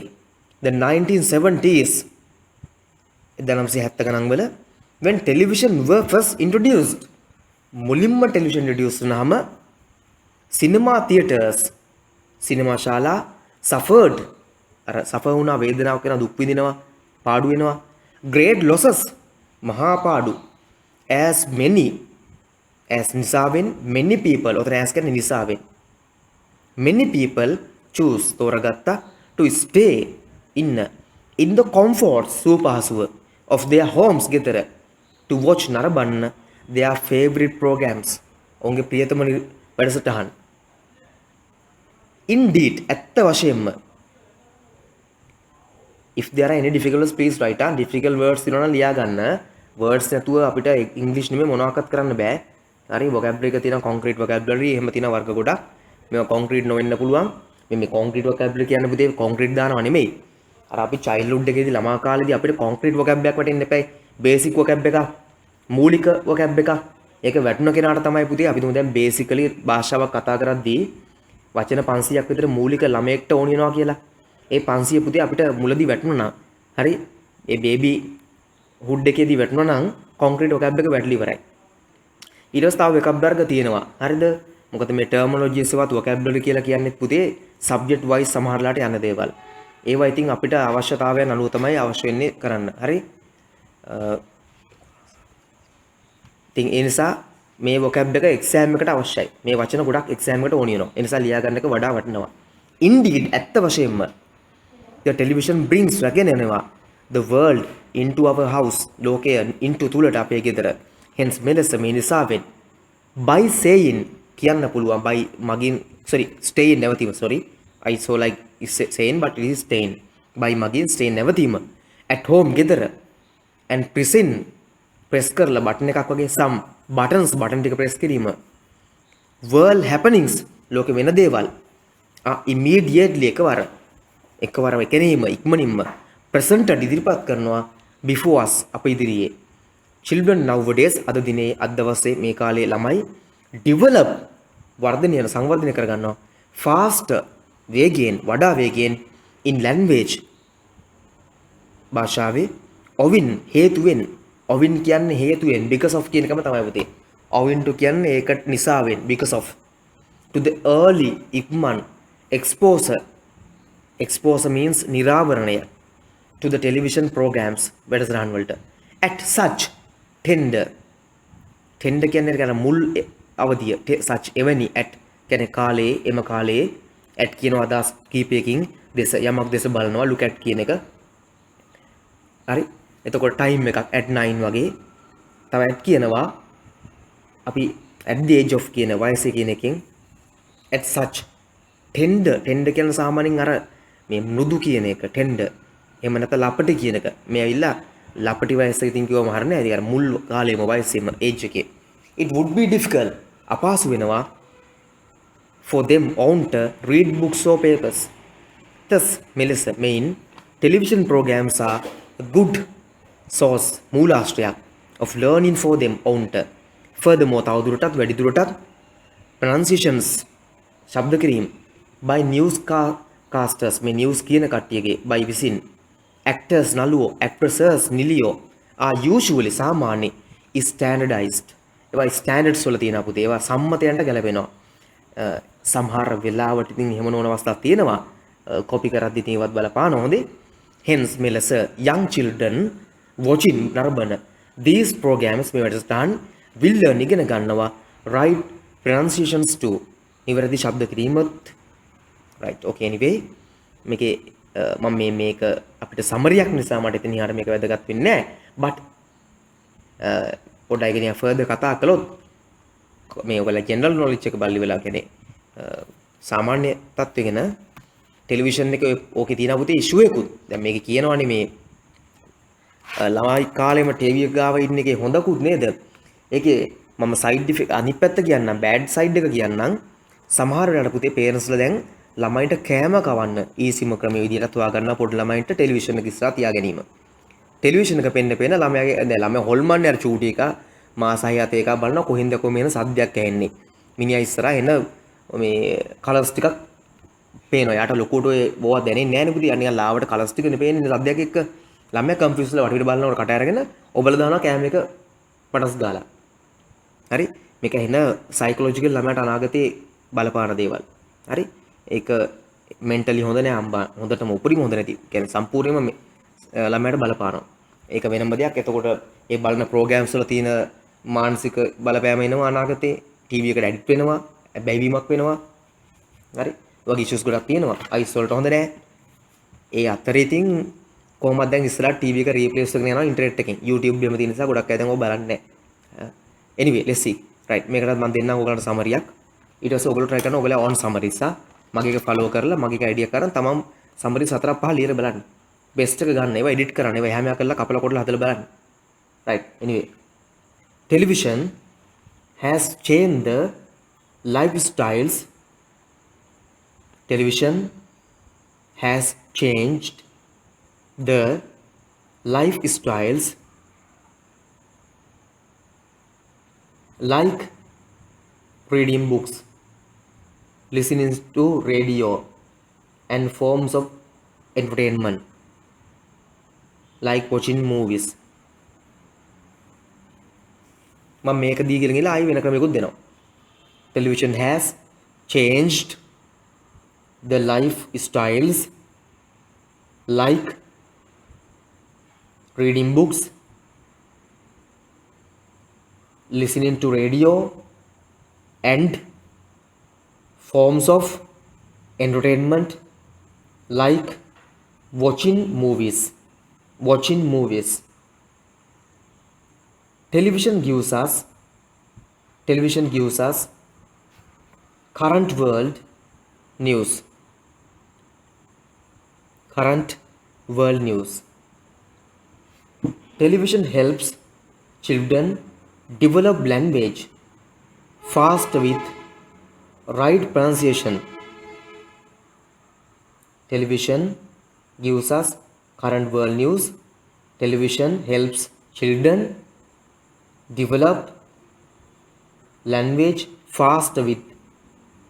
the 1970s 1970 ගණන් වල when television were first introduced මුලින්ම ටෙලිවිෂන් ඉන්ට්‍රොඩියුස් වුණාම cinema theaters සිනමා ශාලා suffered අර සෆර් වුණා වේදනාවක් වෙනවා දුක් විඳිනවා පාඩු වෙනවා great losses මහා පාඩු as many as නිසාවෙන් many people ඔතන as කියන්නේ නිසාවෙන් many people choose තෝරගත්තා to stay in the comforts සුවපහසුව of their homes ගෙදර to watch නරඹන්න their favorite programs ඔවුන්ගේ ප්‍රියතම වැඩසටහන් indeed ඇත්ත වශයෙන්ම if there are any difficult words please write down difficult words තියෙනවා නම් ලියා ගන්න words නැතුව අපිට ඉංග්‍රීසි නෙමෙයි මොනවාක්වත් කරන්න බෑ හරි vocabulary එක තියෙනවා concrete vocabulary එහෙම තියෙනවා වර්ග ගොඩක් මේවා concrete නොවෙන්න පුළුවන් මේ concrete vocabulary කියන්නේ පුතේ concrete දානවා නෙමෙයි අර අපි childhood එකේදී ළමා කාලේදී අපිට concrete vocab එකක් වටින්න එපයි basic vocab එක මූලික vocab එක ඒක වැටුණ කෙනාට තමයි පුතේ අපි තුමු දැන් basically භාෂාවක් කතා කරද්දී වචන 500ක් විතර මූලික ළමයෙක්ට ඕන වෙනවා කියලා ඒ 500 පුතේ අපිට මුලදී වැටුණා හරි ඒ බේබි හුඩ් එකේදී වැටුණා නම් කොන්ක්‍රීට් vocab එක වැටලි ඉවරයි ඊට පස්සේ තව එකක් වර්ග තියෙනවා හරිද මොකද මේ ටර්මිනොලොජිස් ඒවත් vocabulary කියලා කියන්නේ පුතේ subject wise සමහරලාට යන දේවල් ඒවා ඉතින් අපිට අවශ්‍යතාවයන් අනුව තමයි අවශ්‍ය වෙන්නේ කරන්න හරි ඉතින් ඒ නිසා මේ vocab එක exam එකට අවශ්‍යයි මේ වචන ගොඩක් exam එකට ඕන වෙනවා ඒ නිසා ලියා ගන්න එක වඩා වටිනවා indeed ඇත්ත වශයෙන්ම the television brings රැගෙනනවා the world into our house ලෝකය into තුලට අපේ ගෙදර hence මෙලෙස මේ නිසාවෙන් by saying කියන්න පුළුවන් by මගින් stay නැවතීම I so like is saying but it is staying by මගින් stay නැවතීම at home ගෙදර and press කරලා බටන් එකක් වගේ some buttons බටන් ටික press කිරීම world happenings ලෝකෙ වෙන දේවල් immediately එකවර එකනීම ඉක්මනින්ම presented ඉදිරිපත් කරනවා before us අප ඉදිරියේ children nowadays අද දිනේ අද දවසේ මේ කාලේ ළමයි develop වර්ධනය සංවර්ධනය කර ගන්නවා faster වේගයෙන් වඩා වේගයෙන් in language භාෂාවේ ඔවින් හේතුවෙන් ඔවින් කියන්නේ හේතුවෙන් because of කියන එකම තමයි පුතේ ඔවින් to කියන්නේ ඒකට නිසාවෙන් because of to the early ඉක්මන් exposure means නිරාවරණය to the television programs වැඩසටහන් වලට at such tender කියන්නේ කියන මුල් අවධිය such එවැනි at කියන්නේ කාලේ එම කාලේ at කියන අදහස් කීපයකින් දෙස යමක් දෙස බලනවා look at කියන එක හරි එතකොට time එකක් at 9 වගේ තව at කියනවා අපි at the age of කියන වයසේ කියන එකෙන් at such tender කියන සාමාන්‍යයෙන් අර මේ මෘදු කියන එක tender එහෙම නැත්නම් ලපටි කියන එක මේ ඇවිල්ලා ලපටි වයසක ඉතින් කිව්වම හරිනේ ඒ අර මුල් කාලේම වයසේම age එකේ it would be difficult අපහසු වෙනවා for them own to read books or papers thus මෙලෙස main television programs are a good source මූලාශ්‍රයක් of learning for them own to furthermore තවදුරටත් වැඩිදුරටත් pronunciations ශබ්ද කිරීම by newscasters මේ news කියන කට්ටියගේ by විසින් actors නළුවෝ actresses නිලියෝ are usually සාමාන්‍ය is standardized ඒවා standards වල තියෙනවා පුතේ ඒවා සම්මතයන්ට ගැලපෙනවා සමහර වෙලාවට ඉතින් එහෙම නොවන අවස්ථා තියෙනවා කොපි කරද්දි ඉතින් ඒවත් බලපාන හොඳේ hence මෙලෙස young children watching නරඹන these programs මේ වැඩසටහන් will learn ඉගෙන ගන්නවා right pronunciations too නිවැරදි ශබ්ද කිරීමත් right okay anyway මේකේ මම මේක අපිට සමරියක් නිසා මට ඉතින් ඊහාට මේක වැදගත් වෙන්නේ නැහැ but පොඩ්ඩක් ඉගෙන further කතා කළොත් මේ ඔයගොල්ලෝ general knowledge එක බලලි වෙලා කියන්නේ සාමාන්‍ය තත්ත්වෙ ගැන ටෙලිවිෂන් එක ඕකේ තියෙන පුතේ ඉෂුව එකකුත්. දැන් මේක කියනවනේ මේ ළමයි කාලෙම ටීවී එක ගාව ඉන්න එකේ හොඳකුත් නේද? ඒකේ මම සයිඩ් ඉෆෙක්ට් අනිත් පැත්ත කියන්නම් බෑඩ් සයිඩ් එක කියන්නම්. සමහර වෙලාවට පුතේ පේරන්ට්ස්ලා දැන් ළමයින්ට කෑම කවන්න ඊසිම ක්‍රමයේ විදිහට හොයා ගන්නවා පොඩි ළමයින්ට ටෙලිවිෂන් එක ඉස්සරහා තියා ගැනීම. ටෙලිවිෂන් එක පෙන්න ළමයාගේ දැන් ළමයා හොල්මන්නේ අර චූටි එක මාස 6 7 එකක් බලනවා කොහෙන්ද කොහේ සද්දයක් ඇහෙන්නේ. මිනිහා ඉස්සරහා එන මේ කලර්ස් ටිකක් පේනවා. යාට ලොකුට ඔය බෝවා දැනෙන්නේ නැහැ නේ පුතේ. අනිකන් ලාවට කලර්ස් ටිකනේ පේන්නේ සද්දයක් එක්ක. ළමයා කම්පියුටර්ස්ලා වටපිට බලනකොට කට අරගෙන ඔබලා දානවා කෑම එක පටස් ගාලා. හරි? මේක එන සයිකොලොජිකල් ළමයාට අනාගතේ බලපාන දේවල්. හරි? ඒක මෙන්ටලි හොඳ නෑ අම්බා. හොඳටම උපරිම හොඳ නැති. කියන්නේ සම්පූර්ණයෙන්ම ළමයාට බලපානවා. ඒක වෙනම දෙයක්. එතකොට ඒ බලන ප්‍රෝග්‍රෑම්ස් වල තියෙන මානසික බලපෑම එනවා අනාගතේ. ටීවී එකට ඇඩික්ට් වෙනවා. බැයිවීමක් වෙනවා. හරි? වගේ ඉෂුස් ගොඩක් තියෙනවා. අයිස් වලට හොඳ නෑ. ඒ අතරේ ඉතින් කොහොමද දැන් ඉස්සරහ ටීවී එක රීප්ලේස් කරගෙන යනවා ඉන්ටර්නෙට් එකෙන්. YouTube එකම තියෙන නිසා ගොඩක් අය දැන් ඔය බලන්නේ නැහැ. anyway let's see. right මේකටත් මම දෙන්නම් ඔයගලන්ට සමරියක්. ඊට පස්සේ ඔයගොල්ලෝ try කරන්න ඔයගොල්ලෝ on summary සා මගේ එක follow කරලා මගේ එක idea කරන් තමන් summary 4 5 ලියලා බලන්න. best එක ගන්න. ඒවා edit කරන්න. ඒවා හැම එකක් කරලා කපලා කොටලා හදලා බලන්න. right anyway television has changed the lifestyles. Television has changed the lifestyles like reading books, listening to radio, and forms of entertainment like watching movies. මම මේක දීගෙන ගිහලා ආයි වෙන ක්‍රමයකට දෙනවා. Television has changed the lifestyles like reading books, listening to radio, and forms of entertainment like watching movies. Television gives us current world news. Television helps children develop language fast with right pronunciation. Television gives us current world news. Television helps children develop language fast with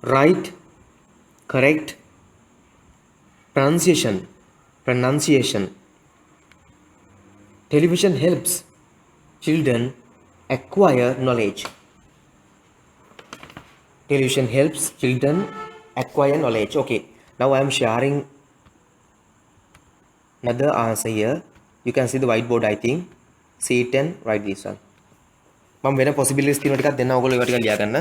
right, correct pronunciation. Television helps children acquire knowledge. Television helps children acquire knowledge. Okay, now I am sharing another answer here. You can see the whiteboard, I think. See it and write this one. මම වෙන possibilities තියෙනවා ටිකක් දෙන්න ඕගොල්ලෝ ඒවා ටිකක් ලියා ගන්න.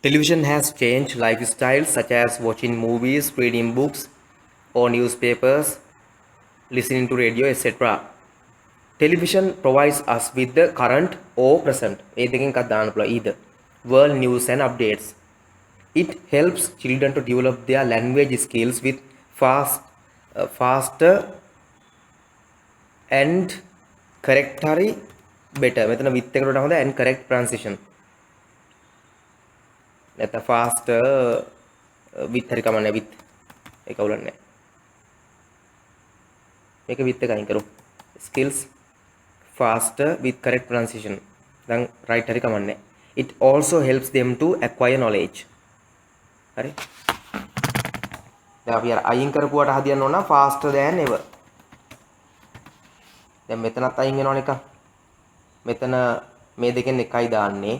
Television has changed lifestyles such as watching movies, reading books or newspapers, listening to radio, etc. Television provides us with the current or present. ඒ දෙකෙන් එකක් දාන්න පුළුවන් either. World news and updates. It helps children to develop their language skills with faster and correct හරි better. මෙතන with එකට වඩා හොඳ and correct pronunciation. නැත්නම් faster with හරි කමන්නේ with ඒක උලන්නේ. මේක with එක අයින් කරමු. Skills faster with correct pronunciation. දැන් right හරි කමන්නේ. It also helps them to acquire knowledge. හරි. දැන් අපි අර අයින් කරපුවාට හදියන්න ඕන faster than ever. දැන් මෙතනත් අයින් වෙනවනේ එක. මෙතන මේ දෙකෙන් එකයි දාන්නේ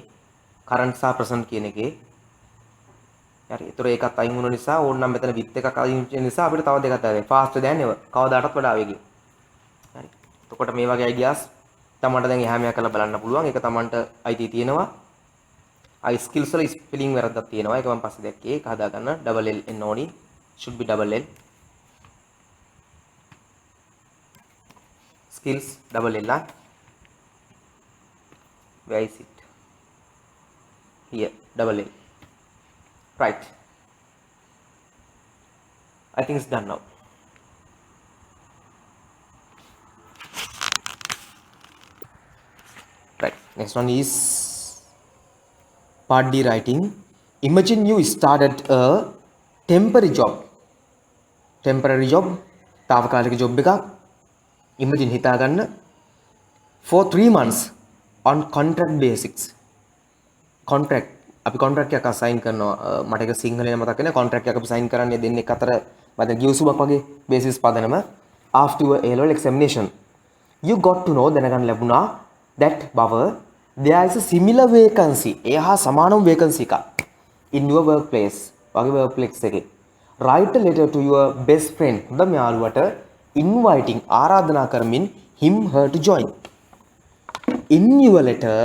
current සහ present කියන එකේ. හරි. ඒතර ඒකත් අයින් වුණ නිසා ඕනනම් මෙතන with එකක් අයින් වෙන නිසා අපිට තව දෙකක් දාන්න. faster than ever. කවදාටත් වඩා වේගෙන්. හරි. එතකොට මේ වගේ ideas තමන්ට දැන් එහා මෙහා කරලා බලන්න පුළුවන්. ඒක තමන්ට අයිති තියෙනවා. I skills වල spelling වැරද්දක් තියෙනවා. ඒක මම පස්සේ දැක්කේ. ඒක හදා ගන්න double L එන්න ඕනි. should be double L. Skills double L. Where is it? Here double L. Right. I think it's done now. Right. Next one is part D writing. Imagine you started a temporary job. Temporary job. තාවකාලික job එකක්. Imagine හිතා ගන්න for 3 months on contract basics. Contract. අපි contract එකක් assign කරනවා. මට ඒක සිංහලෙන් මතක් වෙන්නේ contract එකක් අපි sign කරන්නේ දෙන්නෙක් අතර මත ගිවිසුමක් වගේ basis පදනම after your A level examination. You got to know දැනගන්න ලැබුණා that බව there is a similar vacancy. ඒ හා සමානම vacancy එකක් in your workplace. වගේ workplace එකේ. Write a letter to your best friend. හොඳම යාළුවට inviting ආරාධනා කරමින් him her to join. In your letter,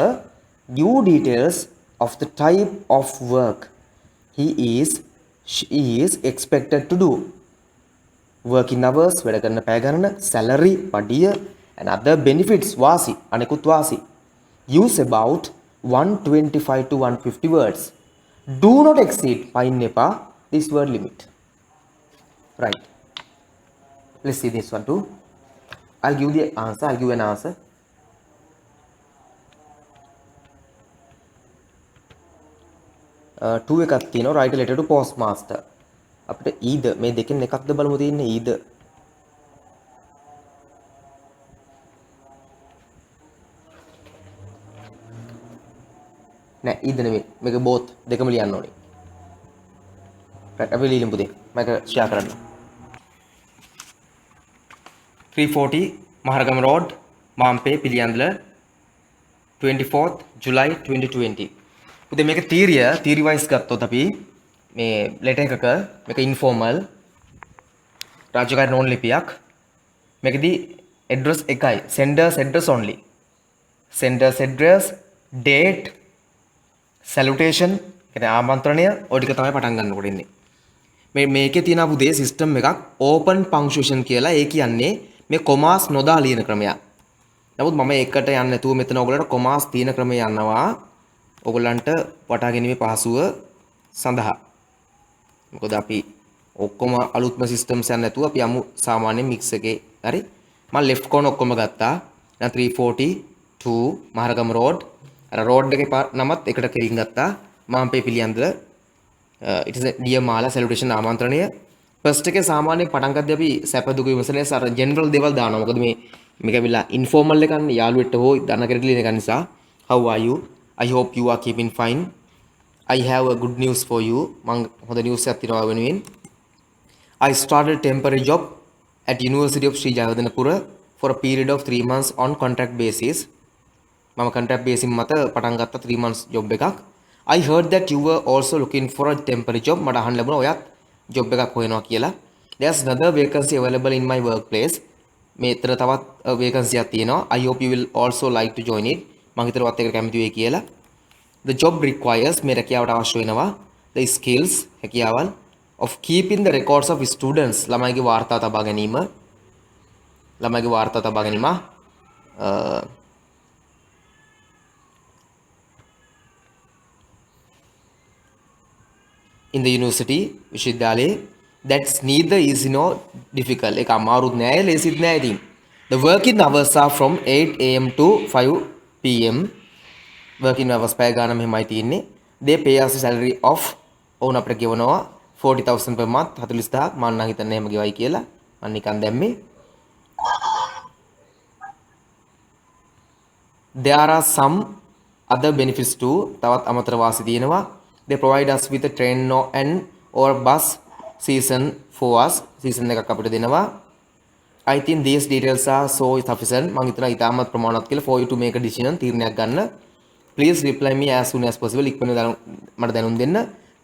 give details of the type of work she is expected to do. Working hours, වැඩ කරන පැය ගණන, salary, පඩිය, and other benefits වාසි, අනෙකුත් වාසි. Use about 125 to 150 words. Do not exceed පයින් එපා this word limit. Right. Let's see this one too. I'll give the answer. I'll give an answer. Two එකක් තියෙනවා. Write a letter to postmaster. අපිට either මේ දෙකෙන් එකක්ද බලමු තියෙන්නේ either. නෑ either නෙමෙයි. මේක both දෙකම ලියන්න ඕනේ. right අපි ලියමු පුතේ. මම share කරන්න. 340 Maharagama road මාම්පේ Piliyandala 24th July 2020. පුතේ මේක theory wise ගත්තොත් අපි මේ letter එකක මේක informal රාජකාරී නෝන් ලිපියක් මේකෙදි address එකයි sender's address only. Sender's address, date, salutation කියන්නේ ආමන්ත්‍රණය ඔය ටික තමයි පටන් ගන්නකොට ඉන්නේ. මේකේ තියෙන පුතේ system එකක් open punctuation කියලා. ඒ කියන්නේ මේ කොමාස් නොදා ලියන ක්‍රමයක්. නමුත් මම ඒකට යන්නේ නැතුව මෙතන ඔයගොල්ලන්ට කොමාස් තියෙන ක්‍රමය යනවා. ඔයගොල්ලන්ට වටහා ගැනීමේ පහසුව සඳහා. මොකද අපි ඔක්කොම අලුත්ම systems යන්නේ නැතුව අපි යමු සාමාන්‍ය mix එකේ. හරි? මම left corner ඔක්කොම ගත්තා. දැන් 342 මහරගම road. අර road එකේ නමත් එකට කෙලින් ගත්තා. මාම්පේ Piliyandala it is a dear mala salutation ආමන්ත්‍රණය. first එකේ සාමාන්‍යයෙන් පටන් ගත්තදී අපි සැප දුක විමසනේ අර general දේවල් දානවා. මොකද මේක ඇවිල්ලා informal එකන්නේ යාළුවෙක්ට හෝ දන්න කෙනෙක්ට ලියන එක නිසා. How are you? I hope you are keeping fine. I have a good news for you. මං හොඳ news එකක් තියෙනවා වෙනුවෙන්. I started a temporary job at University of Sri Jayawardenapura for a period of 3 months on contract basis. මම contract basis මත පටන් ගත්ත 3 months job එකක්. I heard that you were also looking for a temporary job. මට අහන්න ලැබුණා ඔයත් job එකක් හොයනවා කියලා. There's another vacancy available in my workplace. මේතර තවත් vacancy එකක් තියෙනවා. I hope you will also like to join it. මං හිතනවා ඔයත් එකට කැමති වෙයි කියලා. The job requires මේ රැකියාවට අවශ්‍ය වෙනවා the skills හැකියාවල් of keeping the records of students ළමයිගේ වාර්තා තබා ගැනීම in the university විශ්වවිද්‍යාලයේ that's neither easy nor difficult ඒක අමාරුත් නෑ ලේසිත් නෑ ඉතින් the working hours are from 8 am to 5 pm working hours පැය ගාන මෙහෙමයි තියෙන්නේ they pay us a salary of ඕන අපිට ගෙවනවා 40,000 per month 40000 මම නම් හිතන්නේ එහෙම ගෙවයි කියලා මම නිකන් දැම්මේ there are some other benefits too තවත් අමතර වාසි තියෙනවා they provide us with a train or bus season for us season එකක් අපිට දෙනවා I think these details are so sufficient මම හිතනවා ඉතාමත් ප්‍රමාණවත් කියලා for you to make a decision තීරණයක් ගන්න please reply me as soon as possible ඉක්මනින් මට දැනුම් දෙන්න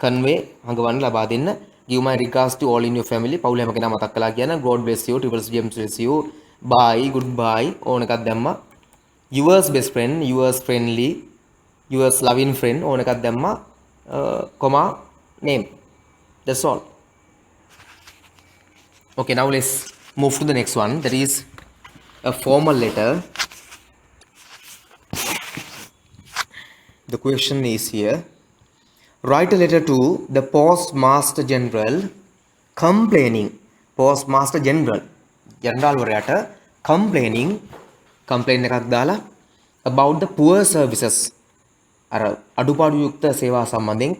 convey හඟවන්න ලබා දෙන්න give my regards to all in your family පවුල හැම කෙනා මතක් කළා කියන God bless you triples James bless you bye goodbye ඕන එකක් දැම්මා yours best friend yours friendly yours loving friend ඕන එකක් දැම්මා comma name that's all okay now let's move to the next one that is a formal letter the question is here write a letter to the postmaster general complaining postmaster general වරයාට complaining complain එකක් දාලා about the poor services අර අඩුපාඩු යුක්ත සේවා සම්බන්ධයෙන්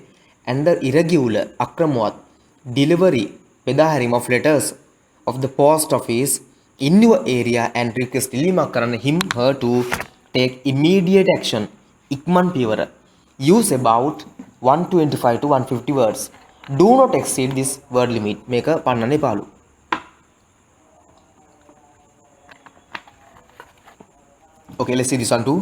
and the irregular අක්‍රමවත් delivery බෙදාහැරීම of letters of the post office in your area and request ඉල්ලීමක් කරන්න him her to take immediate action ඉක්මන් පියවර use about 125 to 150 words do not exceed this word limit මේක පන්නන්න එපාලු okay let's see this one too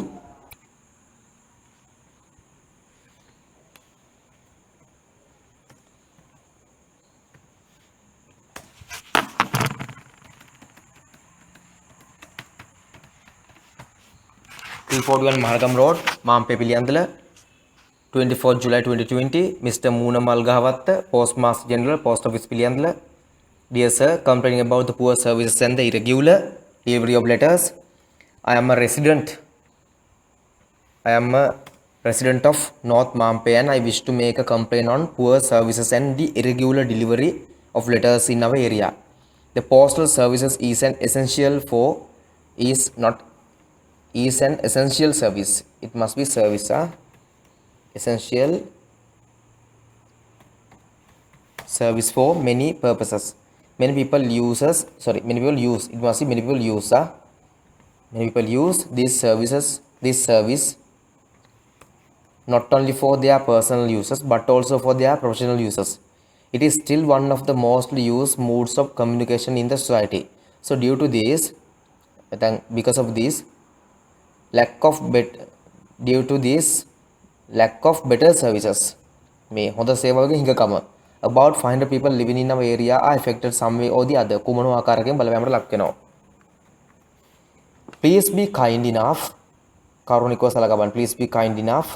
P41 Mahalgam Road, Mampe Piliandala, 24 July 2020, Mr. Moona Malgawatta, Postmaster General, Post Office Piliandala. Dear sir, complaining about the poor services and the irregular delivery of letters. I am a resident of North Mampe and I wish to make a complaint on poor services and the irregular delivery of letters in our area. The postal services is an essential service. It must be service. Essential service for many purposes. Many people use. It must be many people use. Many people use this service not only for their personal uses but also for their professional uses. It is still one of the most used modes of communication in the society. So because of this lack of better services මේ හොඳ සේවාවක හිඟකම about 500 people living in our area are affected some way or the other කුමන ආකාරයකින් බලපෑමට ලක් වෙනවා please be kind enough කරුණිකව සලකා බලන්න please be kind enough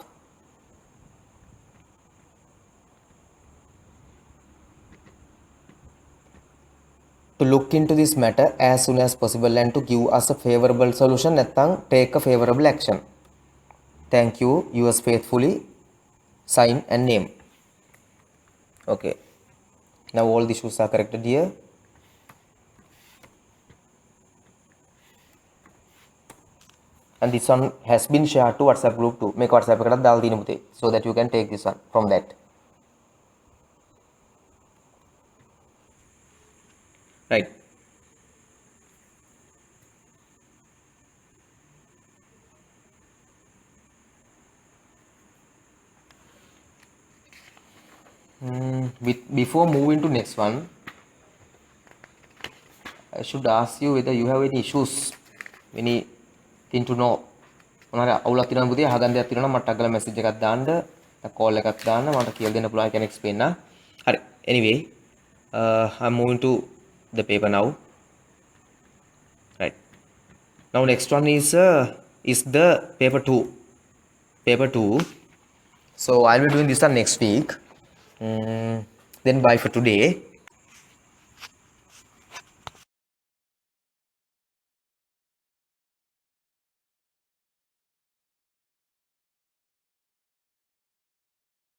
to look into this matter as soon as possible and to give us a favorable solution නැත්නම් take a favorable action. Thank you. Yours faithfully. Sign and name. Okay. Now all the issues are corrected here. And this one has been shared to WhatsApp group too. Make WhatsApp එකකට දාලා දිනමු තේ so that you can take this one from that. Right. Before moving to next one, I should ask you whether you have any issues, anything to know. මොනවාරි අවුලක් තියෙනවද පුතේ අහගන්න දෙයක් තියෙනවා නම් මට ටග්ගලා මැසේජ් එකක් දාන්න, කෝල් එකක් දාන්න මට කියලා දෙන්න පුළුවන් I can explain නා. හරි. Anyway, I'm moving to the paper now. Right. Now next one is the paper 2. Paper 2. So I'll be doing this one next week. Then bye for today.